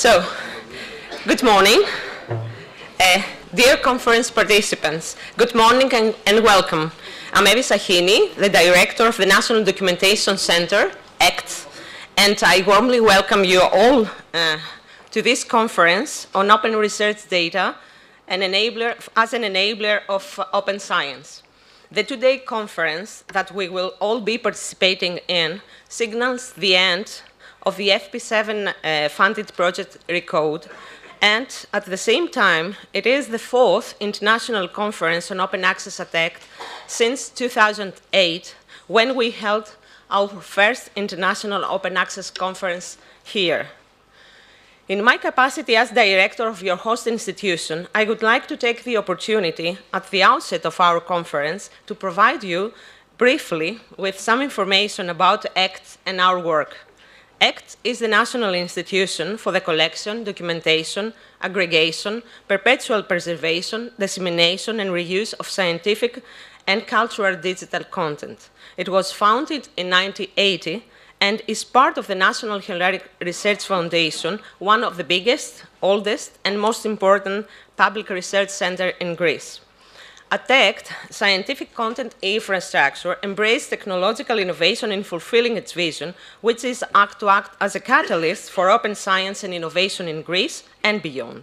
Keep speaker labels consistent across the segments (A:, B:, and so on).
A: So, good morning. Dear conference participants, good morning and welcome. I'm Evi Sahini, the Director of the National Documentation Center, EKT, and I warmly welcome you all to this conference on open research data as an enabler of open science. The two-day conference that we will all be participating in signals the end of the FP7 funded project RECODE, and at the same time, it is the fourth international conference on open access at EKT since 2008, when we held our first international open access conference here. In my capacity as director of your host institution, I would like to take the opportunity at the outset of our conference to provide you briefly with some information about EKT and our work. EKT is the national institution for the collection, documentation, aggregation, perpetual preservation, dissemination, and reuse of scientific and cultural digital content. It was founded in 1980 and is part of the National Hellenic Research Foundation, one of the biggest, oldest, and most important public research centers in Greece. At EKT, scientific content infrastructure embraced technological innovation in fulfilling its vision, which is to act as a catalyst for open science and innovation in Greece and beyond.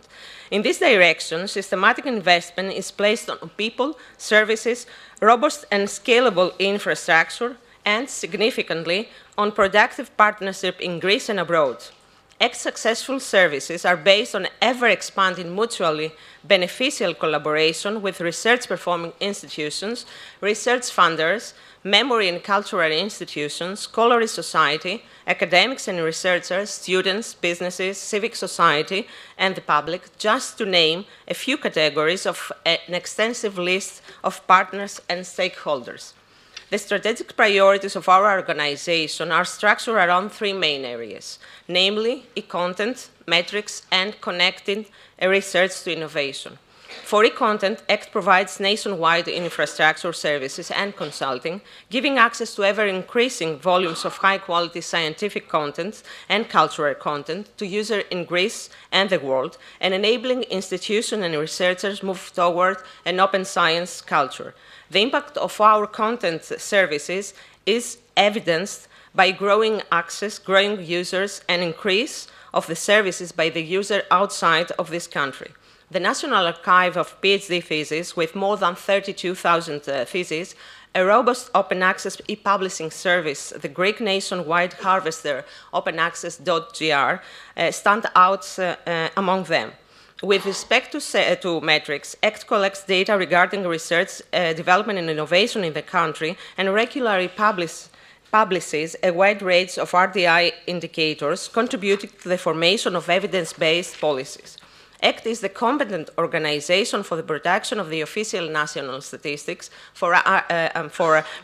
A: In this direction, systematic investment is placed on people, services, robust and scalable infrastructure, and significantly on productive partnership in Greece and abroad. EKT's successful services are based on ever-expanding mutually beneficial collaboration with research-performing institutions, research funders, memory and cultural institutions, scholarly society, academics and researchers, students, businesses, civic society, and the public, just to name a few categories of an extensive list of partners and stakeholders. The strategic priorities of our organization are structured around three main areas, namely e-content, metrics, and connecting research to innovation. For e-content, EKT provides nationwide infrastructure services and consulting, giving access to ever-increasing volumes of high-quality scientific content and cultural content to users in Greece and the world, and enabling institutions and researchers move toward an open science culture. The impact of our content services is evidenced by growing access, growing users, and increase of the services by the user outside of this country. The National Archive of PhD theses, with more than 32,000 theses, a robust open access e-publishing service, the Greek nationwide harvester openaccess.gr, stand out among them. With respect to metrics, EKT collects data regarding research, development and innovation in the country and regularly publishes a wide range of RDI indicators contributing to the formation of evidence-based policies. EKT is the competent organization for the production of the official national statistics for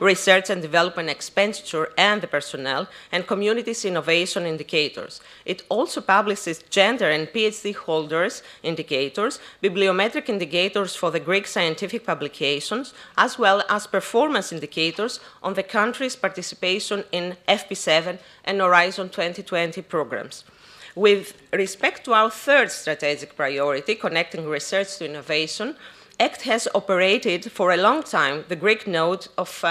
A: research and development expenditure and the personnel and communities innovation indicators. It also publishes gender and PhD holders indicators, bibliometric indicators for the Greek scientific publications, as well as performance indicators on the country's participation in FP7 and Horizon 2020 programs. With respect to our third strategic priority, connecting research to innovation, EKT has operated for a long time the Greek node of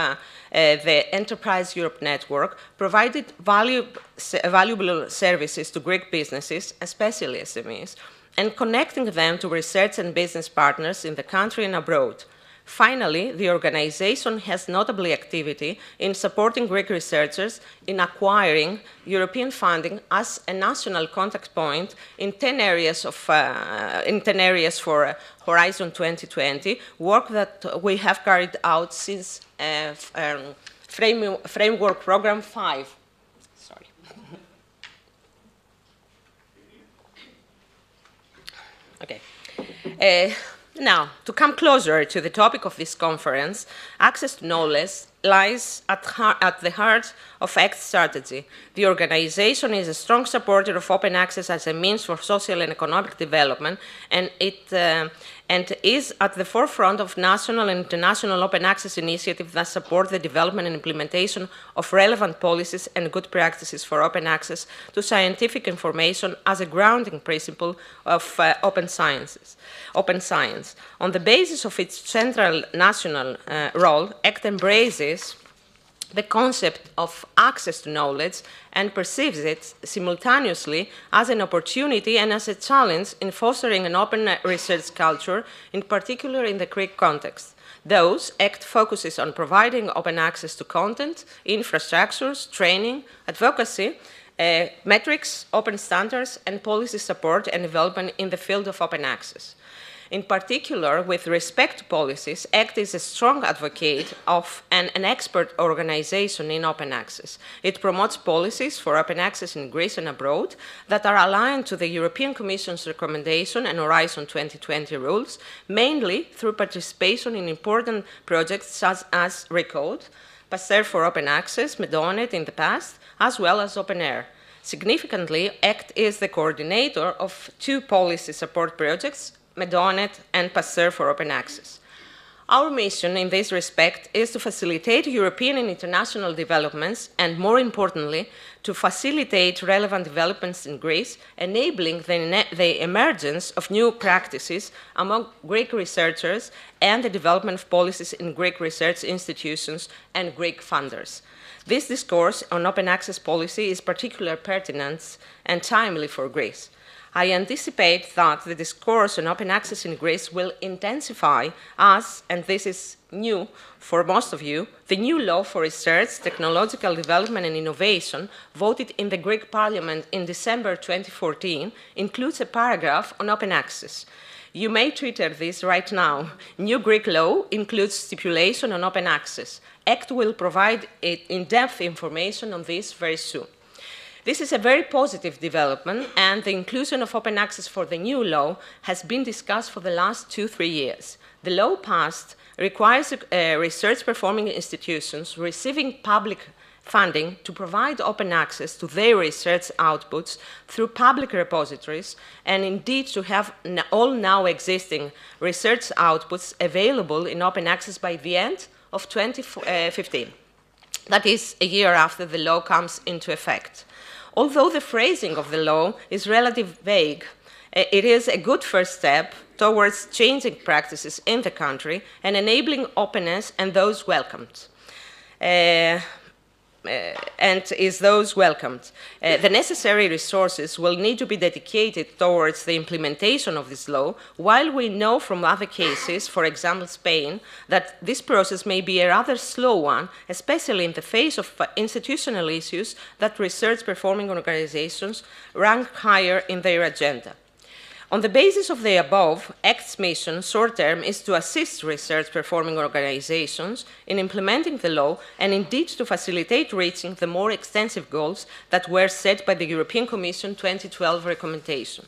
A: the Enterprise Europe Network, provided valuable services to Greek businesses, especially SMEs, and connecting them to research and business partners in the country and abroad. Finally, the organization has notable activity in supporting Greek researchers in acquiring European funding as a national contact point in 10 areas for Horizon 2020, work that we have carried out since Framework Program 5. Sorry. Okay. Now, to come closer to the topic of this conference, access to knowledge lies at the heart of ECT's strategy. The organization is a strong supporter of open access as a means for social and economic development, and is at the forefront of national and international open access initiatives that support the development and implementation of relevant policies and good practices for open access to scientific information as a grounding principle of open science. On the basis of its central national role, ECT embraces the concept of access to knowledge and perceives it simultaneously as an opportunity and as a challenge in fostering an open research culture, in particular in the Greek context. Thus, ECT focuses on providing open access to content, infrastructures, training, advocacy, metrics, open standards, and policy support and development in the field of open access. In particular, with respect to policies, ECT is a strong advocate of an expert organization in open access. It promotes policies for open access in Greece and abroad that are aligned to the European Commission's recommendation and Horizon 2020 rules, mainly through participation in important projects such as RECODE, Pasteur for Open Access, Medonet in the past, as well as Open Air. Significantly, ECT is the coordinator of two policy support projects, Medonet and Pasteur for Open Access. Our mission in this respect is to facilitate European and international developments and, more importantly, to facilitate relevant developments in Greece, enabling the emergence of new practices among Greek researchers and the development of policies in Greek research institutions and Greek funders. This discourse on open access policy is particularly pertinent and timely for Greece. I anticipate that the discourse on open access in Greece will intensify as, and this is new for most of you, the new law for research, technological development and innovation, voted in the Greek Parliament in December 2014, includes a paragraph on open access. You may Twitter this right now. New Greek law includes stipulation on open access. ECT will provide in-depth information on this very soon. This is a very positive development, and the inclusion of open access for the new law has been discussed for the last 2-3 years. The law passed requires research performing institutions receiving public funding to provide open access to their research outputs through public repositories, and indeed to have all now existing research outputs available in open access by the end of 2015. That is, a year after the law comes into effect. Although the phrasing of the law is relatively vague, it is a good first step towards changing practices in the country and enabling openness and those welcomed. The necessary resources will need to be dedicated towards the implementation of this law, while we know from other cases, for example Spain, that this process may be a rather slow one, especially in the face of institutional issues that research performing organizations rank higher in their agenda. On the basis of the above, ECT's mission, short term, is to assist research performing organizations in implementing the law and indeed to facilitate reaching the more extensive goals that were set by the European Commission 2012 recommendation.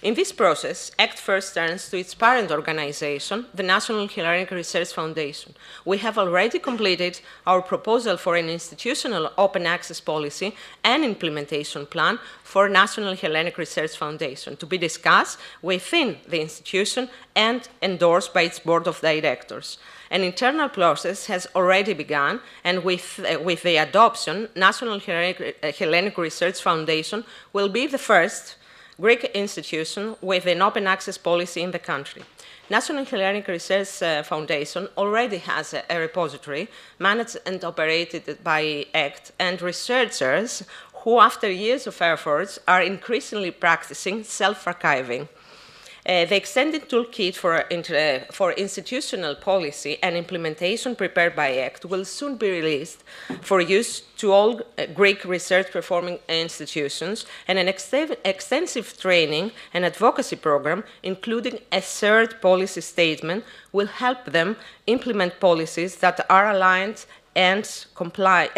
A: In this process, ECT first turns to its parent organization, the National Hellenic Research Foundation. We have already completed our proposal for an institutional open access policy and implementation plan for National Hellenic Research Foundation to be discussed within the institution and endorsed by its board of directors. An internal process has already begun, and with the adoption, National Hellenic Research Foundation will be the first Greek institution with an open access policy in the country. National Hellenic Research Foundation already has a repository managed and operated by ECT, and researchers who, after years of efforts, are increasingly practicing self-archiving. The extended toolkit for institutional policy and implementation prepared by ECT will soon be released for use to all Greek research-performing institutions, and an extensive training and advocacy program, including a third policy statement, will help them implement policies that are aligned and comply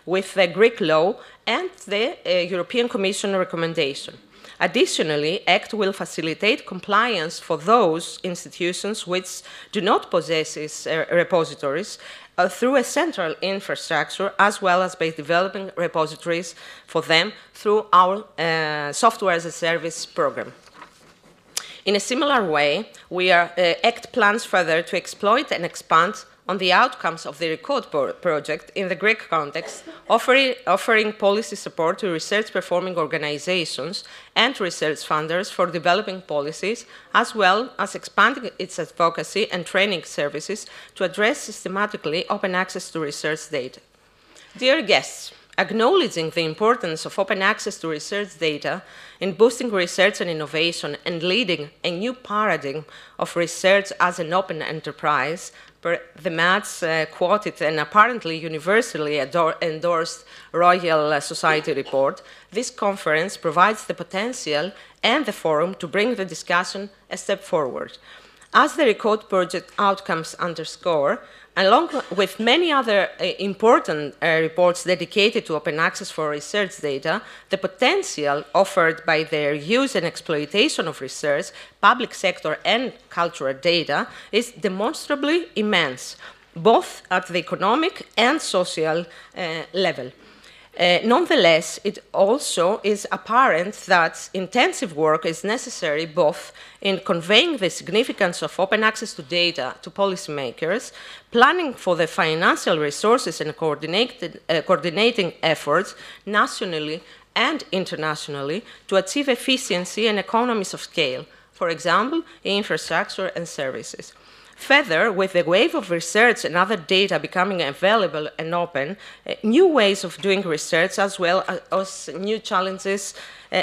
A: with the Greek law and the European Commission recommendation. Additionally, ECT will facilitate compliance for those institutions which do not possess repositories through a central infrastructure, as well as by developing repositories for them through our Software as a Service program. In a similar way, ECT plans further to exploit and expand on the outcomes of the RECODE project in the Greek context, offering policy support to research-performing organizations and research funders for developing policies, as well as expanding its advocacy and training services to address systematically open access to research data. Dear guests, acknowledging the importance of open access to research data in boosting research and innovation and leading a new paradigm of research as an open enterprise, per the Matt's quoted and apparently universally endorsed Royal Society report, this conference provides the potential and the forum to bring the discussion a step forward. As the RECODE project outcomes underscore, along with many other important reports dedicated to open access for research data, the potential offered by their use and exploitation of research, public sector and cultural data is demonstrably immense, both at the economic and social level. Nonetheless, it also is apparent that intensive work is necessary both in conveying the significance of open access to data to policymakers, planning for the financial resources and coordinating efforts nationally and internationally to achieve efficiency and economies of scale, for example, in infrastructure and services. Further, with the wave of research and other data becoming available and open, new ways of doing research as well as new challenges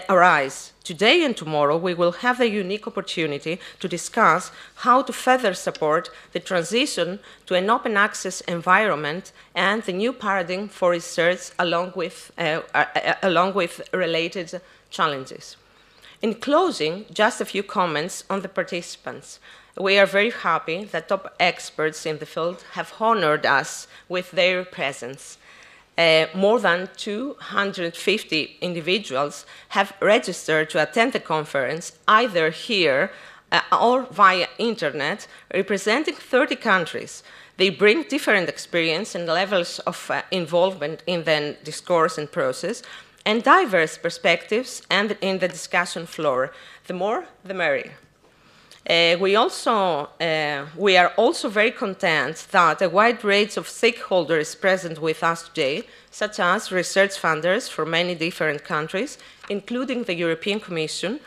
A: arise. Today and tomorrow, we will have the unique opportunity to discuss how to further support the transition to an open access environment and the new paradigm for research along with related challenges. In closing, just a few comments on the participants. We are very happy that top experts in the field have honored us with their presence. More than 250 individuals have registered to attend the conference, either here or via internet, representing 30 countries. They bring different experience and levels of involvement in the discourse and process, and diverse perspectives and in the discussion floor. The more, the merrier. We are also very content that a wide range of stakeholders present with us today, such as research funders from many different countries, including the European Commission,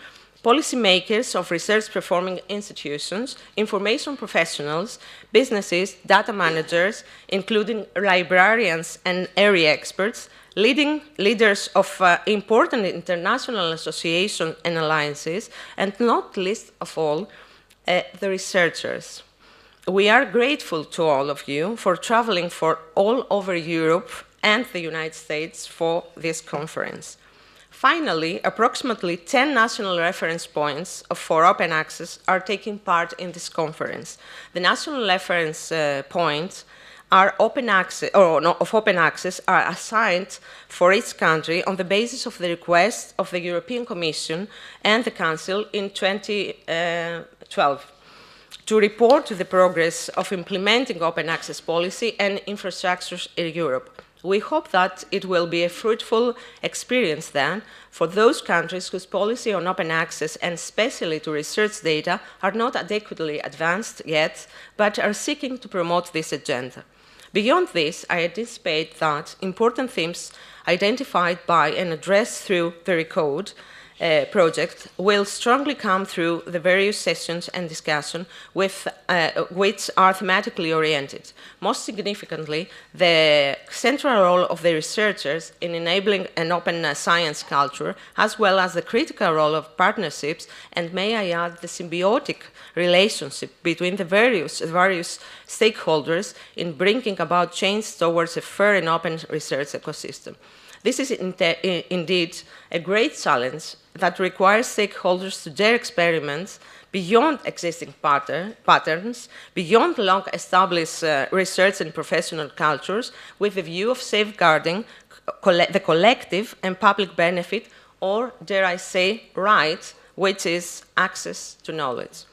A: policymakers of research-performing institutions, information professionals, businesses, data managers, including librarians and area experts, leaders of important international associations and alliances, and not least of all, the researchers. We are grateful to all of you for traveling for all over Europe and the United States for this conference. Finally, approximately 10 national reference points for open access are taking part in this conference. The national reference points of open access are assigned for each country on the basis of the request of the European Commission and the Council in 2012 to report to the progress of implementing open access policy and infrastructures in Europe. We hope that it will be a fruitful experience then for those countries whose policy on open access and especially to research data are not adequately advanced yet, but are seeking to promote this agenda. Beyond this, I anticipate that important themes identified by and addressed through the RECODE project will strongly come through the various sessions and discussion which are thematically oriented. Most significantly, the central role of the researchers in enabling an open science culture, as well as the critical role of partnerships, and may I add, the symbiotic relationship between the various stakeholders in bringing about change towards a fair and open research ecosystem. This is indeed a great challenge that requires stakeholders to dare experiments beyond existing patterns, beyond long-established research and professional cultures, with the view of safeguarding the collective and public benefit or, dare I say, right, which is access to knowledge.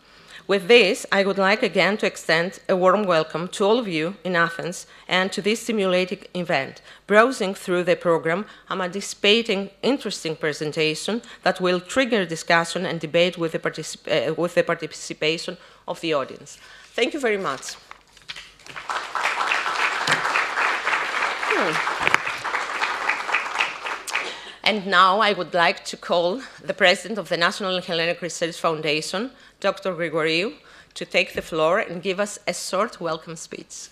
A: With this, I would like again to extend a warm welcome to all of you in Athens and to this stimulating event. Browsing through the program, I'm anticipating interesting presentation that will trigger discussion and debate with the participation of the audience. Thank you very much. And now I would like to call the President of the National Hellenic Research Foundation, Dr. Grigoriou, to take the floor and give us a short welcome speech.